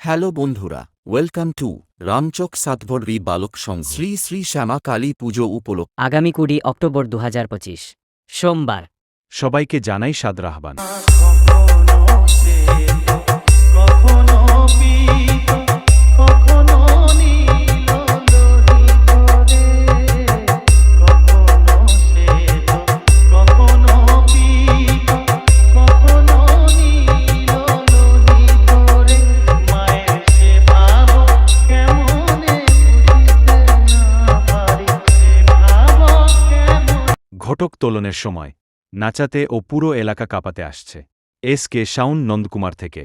Hello বন্ধুরা, welcome to Ramchak সাতভরি বালক সংঘ শ্রী শ্রী শ্যামা কালী পুজো উপলক্ষে আগামী 20 অক্টোবর 2025 সোমবার। সবাইকে জানাই সাদর আহ্বান। ঘটক তোলনের সময় নাচাতে ও পুরো এলাকা কাঁপাতে আসছে। এস কে শাউন নন্দকুমার থেকে।